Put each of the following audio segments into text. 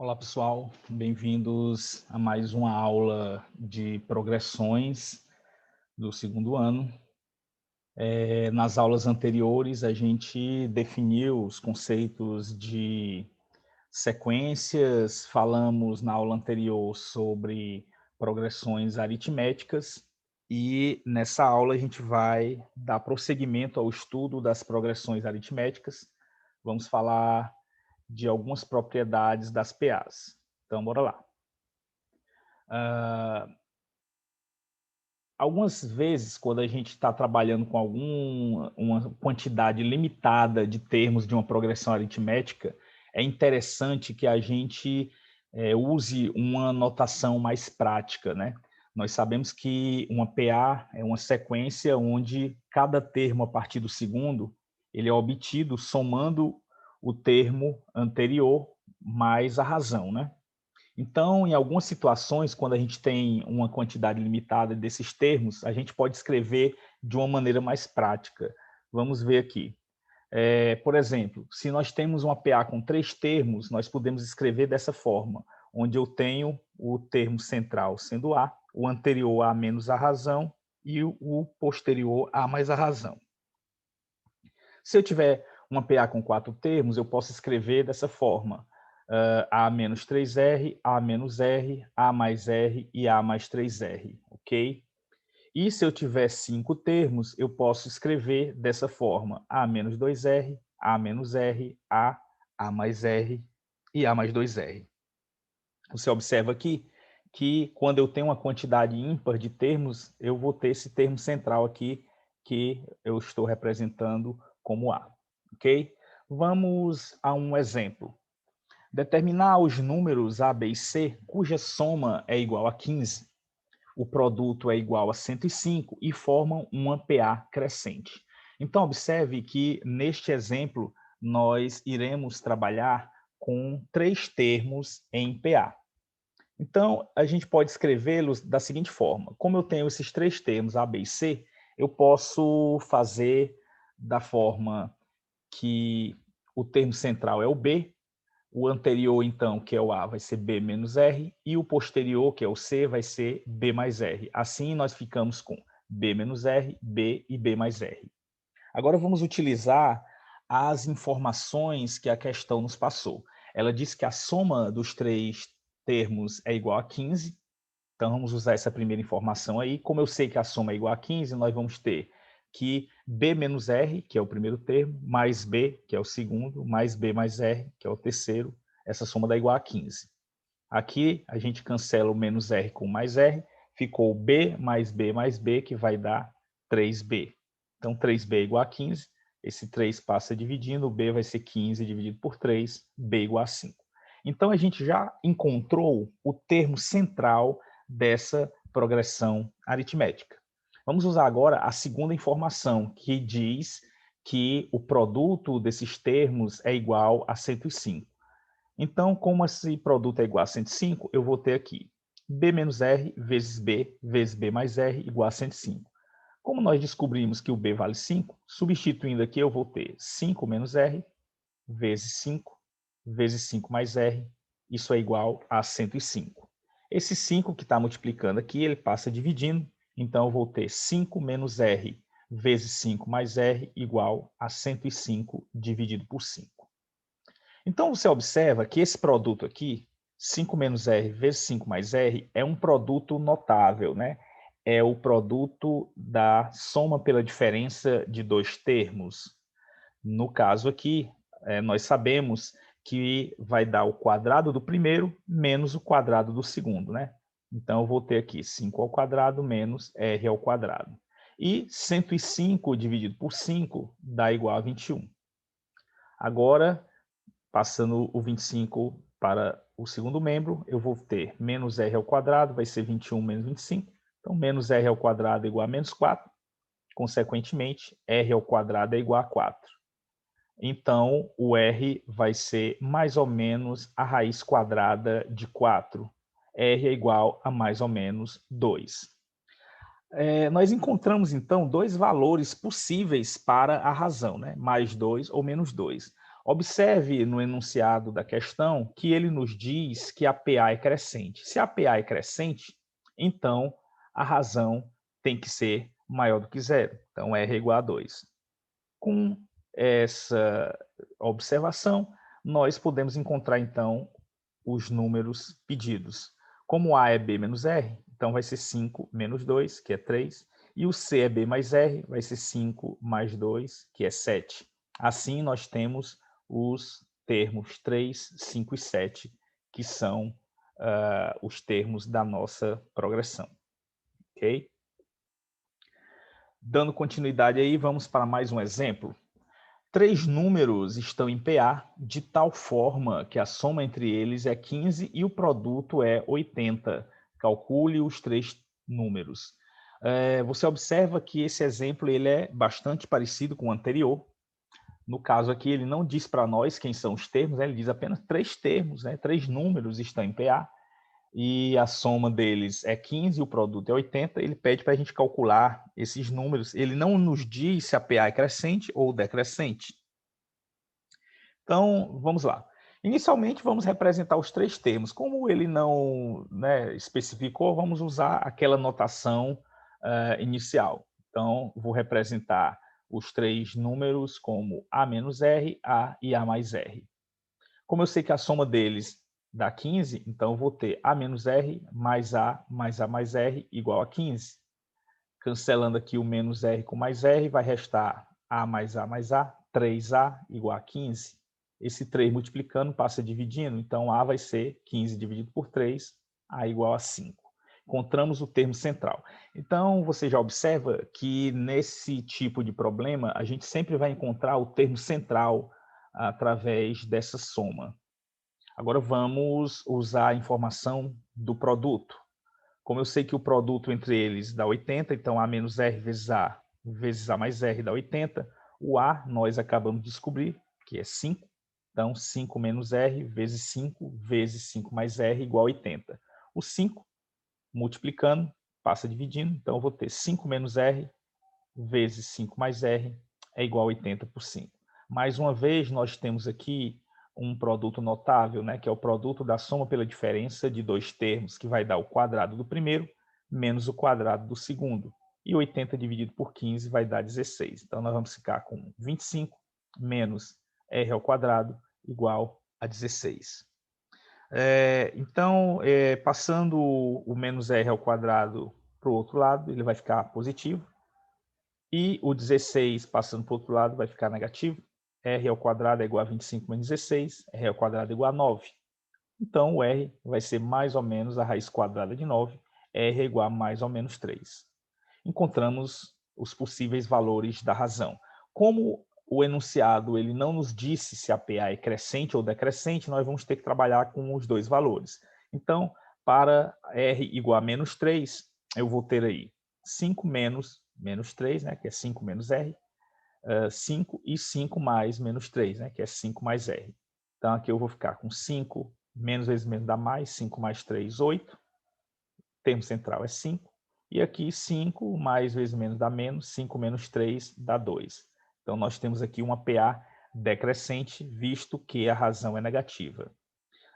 Olá, pessoal. Bem-vindos a mais uma aula de progressões do segundo ano. Nas aulas anteriores, a gente definiu os conceitos de sequências, falamos na aula anterior sobre progressões aritméticas e nessa aula a gente vai dar prosseguimento ao estudo das progressões aritméticas. Vamos falar de algumas propriedades das PAs. Então, bora lá. Algumas vezes, quando a gente está trabalhando com uma quantidade limitada de termos de uma progressão aritmética, é interessante que a gente use uma notação mais prática, né? Nós sabemos que uma PA é uma sequência onde cada termo a partir do segundo ele é obtido somando o termo anterior mais a razão, né? Então, em algumas situações, quando a gente tem uma quantidade limitada desses termos, a gente pode escrever de uma maneira mais prática. Vamos ver aqui. Por exemplo, se nós temos uma PA com 3 termos, nós podemos escrever dessa forma, onde eu tenho o termo central sendo A, o anterior A menos a razão e o posterior A mais a razão. Se eu tiver uma PA com 4 termos, eu posso escrever dessa forma: A menos 3R, A menos R, A mais R e A mais 3R, ok? E se eu tiver 5 termos, eu posso escrever dessa forma: A menos 2R, A menos R, A mais R e A mais 2R. Você observa aqui que quando eu tenho uma quantidade ímpar de termos, eu vou ter esse termo central aqui que eu estou representando como A, ok? Vamos a um exemplo. Determinar os números A, B e C, cuja soma é igual a 15, o produto é igual a 105 e formam uma PA crescente. Então, observe que neste exemplo nós iremos trabalhar com 3 termos em PA. Então, a gente pode escrevê-los da seguinte forma: como eu tenho esses 3 termos A, B e C, eu posso fazer da forma que o termo central é o B, o anterior, então, que é o A, vai ser B menos R, e o posterior, que é o C, vai ser B mais R. Assim, nós ficamos com B menos R, B e B mais R. Agora, vamos utilizar as informações que a questão nos passou. Ela disse que a soma dos 3 termos é igual a 15, então vamos usar essa primeira informação aí. Como eu sei que a soma é igual a 15, nós vamos ter que B menos R, que é o primeiro termo, mais B, que é o segundo, mais B mais R, que é o terceiro, essa soma dá igual a 15. Aqui a gente cancela o menos R com mais R, ficou B mais B mais B, que vai dar 3B. Então 3B é igual a 15, esse 3 passa dividindo, o B vai ser 15 dividido por 3, B igual a 5. Então a gente já encontrou o termo central dessa progressão aritmética. Vamos usar agora a segunda informação, que diz que o produto desses termos é igual a 105. Então, como esse produto é igual a 105, eu vou ter aqui B menos R vezes B mais R igual a 105. Como nós descobrimos que o B vale 5, substituindo aqui eu vou ter 5 menos R vezes 5 vezes 5 mais R, isso é igual a 105. Esse 5 que está multiplicando aqui, ele passa dividindo, então eu vou ter 5 menos R vezes 5 mais R igual a 105 dividido por 5. Então, você observa que esse produto aqui, 5 menos R vezes 5 mais R, é um produto notável, né? É o produto da soma pela diferença de 2 termos. No caso aqui, nós sabemos que vai dar o quadrado do primeiro menos o quadrado do segundo, né? Então, eu vou ter aqui 5 ao quadrado menos R ao quadrado. E 105 dividido por 5 dá igual a 21. Agora, passando o 25 para o segundo membro, eu vou ter menos R ao quadrado, vai ser 21 menos 25. Então, menos R ao quadrado é igual a menos 4. Consequentemente, R ao quadrado é igual a 4. Então, o R vai ser mais ou menos a raiz quadrada de 4. R é igual a mais ou menos 2. Nós encontramos, então, 2 valores possíveis para a razão, né? Mais 2 ou menos 2. Observe no enunciado da questão que ele nos diz que a PA é crescente. Se a PA é crescente, então a razão tem que ser maior do que zero. Então, R é igual a 2. Com essa observação, nós podemos encontrar, então, os números pedidos. Como A é B menos R, então vai ser 5 menos 2, que é 3, e o C é B mais R, vai ser 5 mais 2, que é 7. Assim, nós temos os termos 3, 5 e 7, que são os termos da nossa progressão. Ok? Dando continuidade aí, vamos para mais um exemplo. 3 números estão em PA de tal forma que a soma entre eles é 15 e o produto é 80. Calcule os 3 números. Você observa que esse exemplo ele é bastante parecido com o anterior. No caso aqui, ele não diz para nós quem são os termos, né? Ele diz apenas 3 termos, né? 3 números estão em PA e a soma deles é 15 e o produto é 80. Ele pede para a gente calcular esses números. Ele não nos diz se a PA é crescente ou decrescente. Então, vamos lá. Inicialmente, vamos representar os 3 termos. Como ele não, né, especificou, vamos usar aquela notação inicial. Então, vou representar os 3 números como A menos R, A e A mais R. Como eu sei que a soma deles dá 15, então eu vou ter A menos R mais A mais R igual a 15. Cancelando aqui o menos R com mais R, vai restar A, 3A igual a 15. Esse 3 multiplicando passa dividindo, então A vai ser 15 dividido por 3, A igual a 5. Encontramos o termo central. Então, você já observa que nesse tipo de problema, a gente sempre vai encontrar o termo central através dessa soma. Agora vamos usar a informação do produto. Como eu sei que o produto entre eles dá 80, então A menos R vezes A mais R dá 80, o A nós acabamos de descobrir, que é 5. Então, 5 menos R vezes 5 mais R igual a 80. O 5, multiplicando, passa dividindo, então eu vou ter 5 menos R vezes 5 mais R é igual a 80 por 5. Mais uma vez, nós temos aqui um produto notável, né, que é o produto da soma pela diferença de 2 termos, que vai dar o quadrado do primeiro menos o quadrado do segundo. E 80 dividido por 15 vai dar 16. Então, nós vamos ficar com 25 menos R ao quadrado igual a 16. Então, passando o menos R ao quadrado para o outro lado, ele vai ficar positivo. E o 16, passando para o outro lado, vai ficar negativo. R ao quadrado é igual a 25 menos 16, R ao quadrado é igual a 9. Então, o R vai ser mais ou menos a raiz quadrada de 9, R é igual a mais ou menos 3. Encontramos os possíveis valores da razão. Como o enunciado ele não nos disse se a PA é crescente ou decrescente, nós vamos ter que trabalhar com os dois valores. Então, para R igual a menos 3, eu vou ter aí 5 menos 3, né, que é 5 menos R, 5 e 5 mais menos 3, né, que é 5 mais R. Então, aqui eu vou ficar com 5, menos vezes menos dá mais, 5 mais 3, 8. O termo central é 5. E aqui 5 mais vezes menos dá menos, 5 menos 3 dá 2. Então, nós temos aqui uma PA decrescente, visto que a razão é negativa.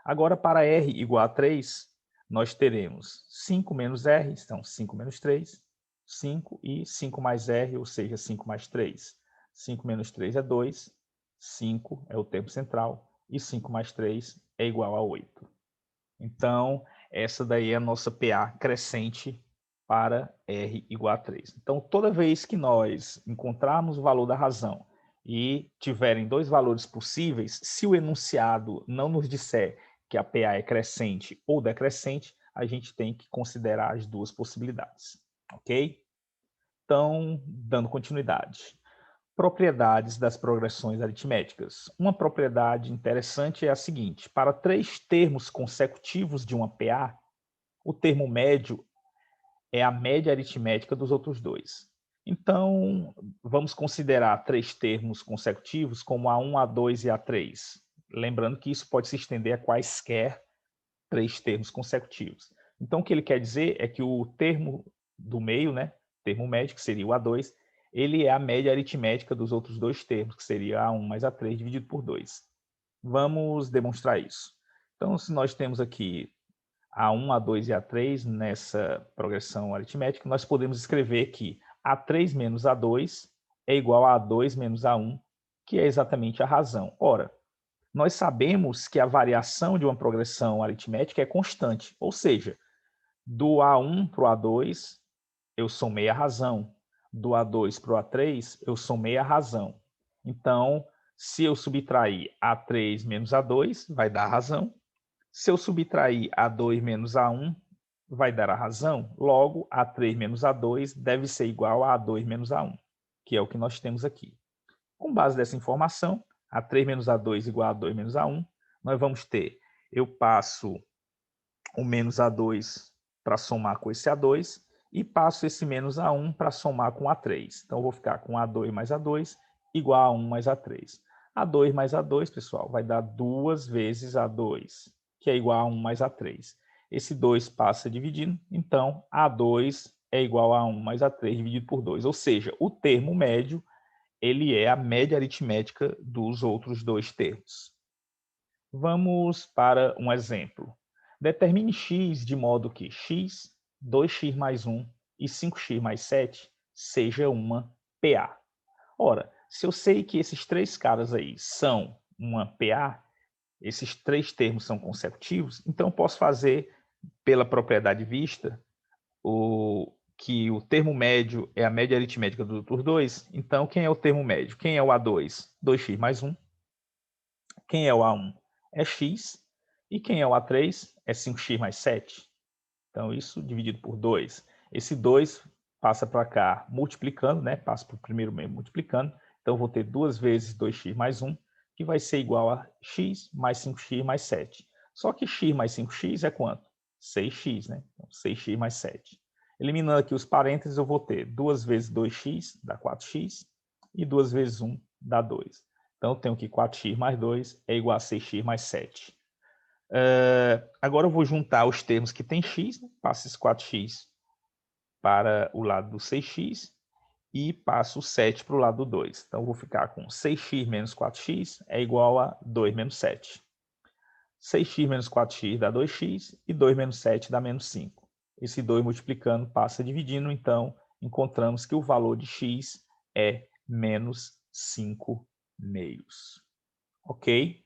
Agora, para R igual a 3, nós teremos 5 menos R, então 5 menos 3, 5 e 5 mais R, ou seja, 5 mais 3. 5 menos 3 é 2, 5 é o termo central, e 5 mais 3 é igual a 8. Então, essa daí é a nossa PA crescente para R igual a 3. Então, toda vez que nós encontrarmos o valor da razão e tiverem 2 valores possíveis, se o enunciado não nos disser que a PA é crescente ou decrescente, a gente tem que considerar as 2 possibilidades, ok? Então, dando continuidade. Propriedades das progressões aritméticas. Uma propriedade interessante é a seguinte: para 3 termos consecutivos de uma PA, o termo médio é a média aritmética dos outros 2. Então, vamos considerar 3 termos consecutivos como A1, A2 e A3. Lembrando que isso pode se estender a quaisquer 3 termos consecutivos. Então, o que ele quer dizer é que o termo do meio, né, termo médio, que seria o A2, ele é a média aritmética dos outros 2 termos, que seria A1 mais A3 dividido por 2. Vamos demonstrar isso. Então, se nós temos aqui A1, A2 e A3 nessa progressão aritmética, nós podemos escrever que A3 menos A2 é igual a A2 menos A1, que é exatamente a razão. Ora, nós sabemos que a variação de uma progressão aritmética é constante, ou seja, do A1 para o A2, eu somei a razão. Do A2 para o A3, eu somei a razão. Então, se eu subtrair A3 menos A2, vai dar a razão. Se eu subtrair A2 menos A1, vai dar a razão. Logo, A3 menos A2 deve ser igual a A2 menos A1, que é o que nós temos aqui. Com base nessa informação, A3 menos A2 igual a A2 menos A1, nós vamos ter, eu passo o menos A2 para somar com esse A2 e passo esse menos A1 para somar com A3. Então, eu vou ficar com A2 mais A2 igual a 1 mais A3. A2 mais A2, pessoal, vai dar 2 vezes A2, que é igual a 1 mais A3. Esse 2 passa dividindo, então A2 é igual a 1 mais A3 dividido por 2. Ou seja, o termo médio ele é a média aritmética dos outros dois termos. Vamos para um exemplo. Determine x de modo que x, 2x mais 1 e 5x mais 7 seja uma PA. Ora, se eu sei que esses três caras aí são uma PA, esses três termos são consecutivos, então eu posso fazer, pela propriedade vista, que o termo médio é a média aritmética dos outros dois. Então, quem é o termo médio? Quem é o A2? 2x mais 1. Quem é o A1? É x. E quem é o A3? É 5x mais 7. Então, isso dividido por 2. Esse 2 passa para cá multiplicando, né? Passa para o primeiro meio multiplicando. Então, eu vou ter 2 vezes 2x mais 1, que vai ser igual a x mais 5x mais 7. Só que x mais 5x é quanto? 6x, né? Então, 6x mais 7. Eliminando aqui os parênteses, eu vou ter 2 vezes 2x, dá 4x, e 2 vezes 1 dá 2. Então, eu tenho que 4x mais 2 é igual a 6x mais 7. Agora eu vou juntar os termos que tem x, né? Passo esse 4x para o lado do 6x e passo o 7 para o lado do 2. Então, eu vou ficar com 6x menos 4x é igual a 2 menos 7. 6x menos 4x dá 2x e 2 menos 7 dá menos 5. Esse 2 multiplicando passa dividindo, então encontramos que o valor de x é menos 5 meios. Ok?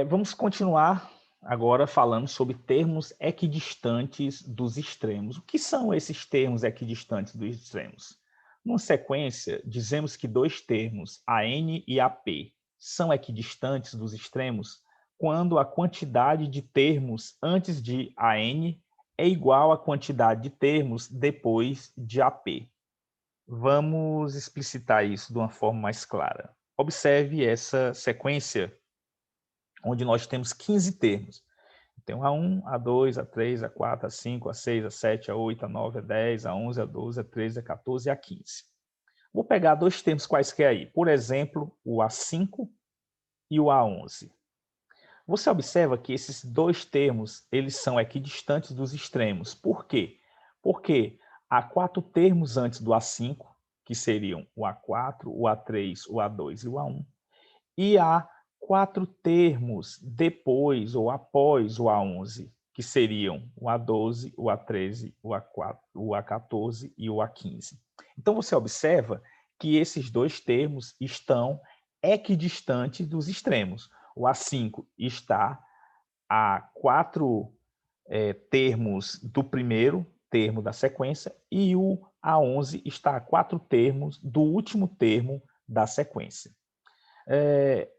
Vamos continuar agora falando sobre termos equidistantes dos extremos. O que são esses termos equidistantes dos extremos? Numa sequência, dizemos que dois termos, AN e AP, são equidistantes dos extremos quando a quantidade de termos antes de AN é igual à quantidade de termos depois de AP. Vamos explicitar isso de uma forma mais clara. Observe essa sequência onde nós temos 15 termos. Tem o A1, A2, A3, A4, A5, A6, A7, A8, A9, A10, A11, A12, A13, A14 e A15. Vou pegar dois termos quaisquer aí. Por exemplo, o A5 e o A11. Você observa que esses dois termos eles são equidistantes dos extremos. Por quê? Porque há 4 termos antes do A5, que seriam o A4, o A3, o A2 e o A1. E há 4 termos depois ou após o A11, que seriam o A12, o A13, o A4, o A14 e o A15. Então, você observa que esses dois termos estão equidistantes dos extremos. O A5 está a 4 termos do primeiro termo da sequência e o A11 está a 4 termos do último termo da sequência.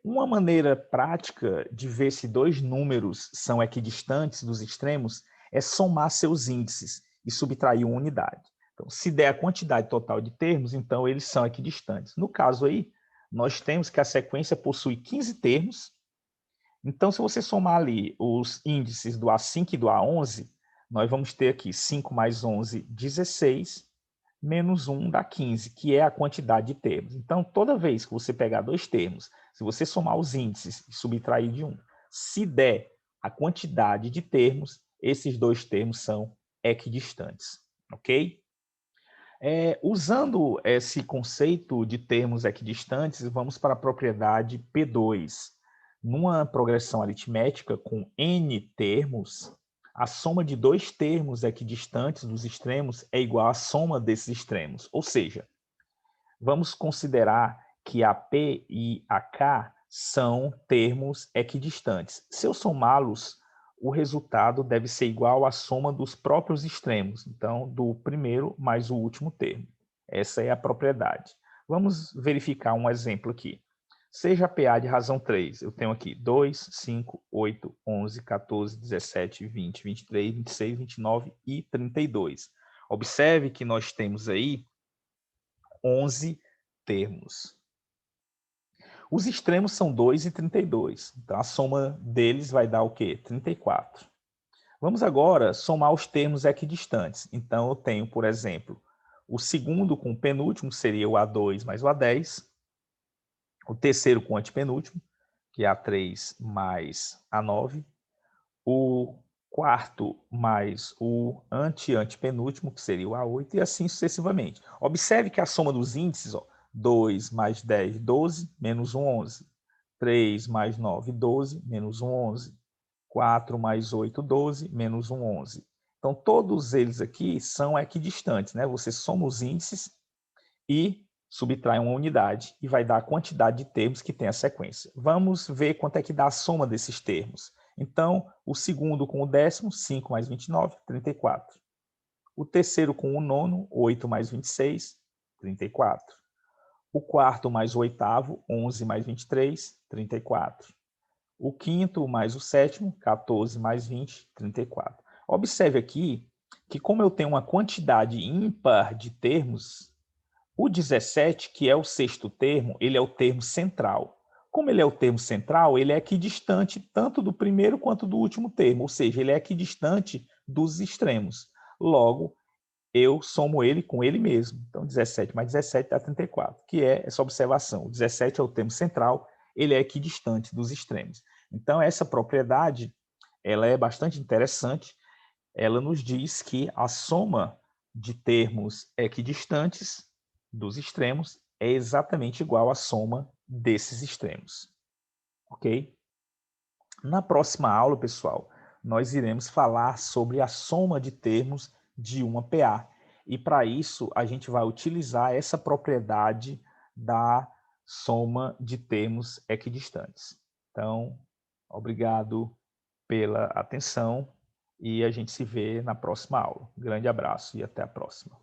Uma maneira prática de ver se dois números são equidistantes dos extremos é somar seus índices e subtrair uma unidade. Então, se der a quantidade total de termos, então eles são equidistantes. No caso aí, nós temos que a sequência possui 15 termos. Então, se você somar ali os índices do A5 e do A11, nós vamos ter aqui 5 mais 11, 16, menos 1 dá 15, que é a quantidade de termos. Então, toda vez que você pegar dois termos, se você somar os índices e subtrair de 1, se der a quantidade de termos, esses dois termos são equidistantes, ok? Usando esse conceito de termos equidistantes, vamos para a propriedade P2. Numa progressão aritmética com n termos, a soma de dois termos equidistantes dos extremos é igual à soma desses extremos. Ou seja, vamos considerar que a P e a K são termos equidistantes. Se eu somá-los, o resultado deve ser igual à soma dos próprios extremos, então, do primeiro mais o último termo. Essa é a propriedade. Vamos verificar um exemplo aqui. Seja PA de razão 3, eu tenho aqui 2, 5, 8, 11, 14, 17, 20, 23, 26, 29 e 32. Observe que nós temos aí 11 termos. Os extremos são 2 e 32. Então, a soma deles vai dar o quê? 34. Vamos agora somar os termos equidistantes. Então, eu tenho, por exemplo, o segundo com o penúltimo, seria o A2 mais o A10. O terceiro com o antepenúltimo, que é A3 mais A9. O quarto mais o antepenúltimo, que seria o A8, e assim sucessivamente. Observe que a soma dos índices, 2 mais 10, 12, menos 1, 11. 3 mais 9, 12, menos 1, 11. 4 mais 8, 12, menos 1, 11. Então, todos eles aqui são equidistantes, né? Você soma os índices e subtrai uma unidade e vai dar a quantidade de termos que tem a sequência. Vamos ver quanto é que dá a soma desses termos. Então, o segundo com o décimo, 5 mais 29, 34. O terceiro com o nono, 8 mais 26, 34. O quarto mais o oitavo, 11 mais 23, 34. O quinto mais o sétimo, 14 mais 20, 34. Observe aqui que como eu tenho uma quantidade ímpar de termos, o 17, que é o sexto termo, ele é o termo central. Como ele é o termo central, ele é equidistante tanto do primeiro quanto do último termo, ou seja, ele é equidistante dos extremos. Logo, eu somo ele com ele mesmo. Então, 17 mais 17 dá 34, que é essa observação. O 17 é o termo central, ele é equidistante dos extremos. Então, essa propriedade ela é bastante interessante. Ela nos diz que a soma de termos equidistantes dos extremos é exatamente igual à soma desses extremos. Ok? Na próxima aula, pessoal, nós iremos falar sobre a soma de termos de uma PA. E para isso, a gente vai utilizar essa propriedade da soma de termos equidistantes. Então, obrigado pela atenção e a gente se vê na próxima aula. Grande abraço e até a próxima.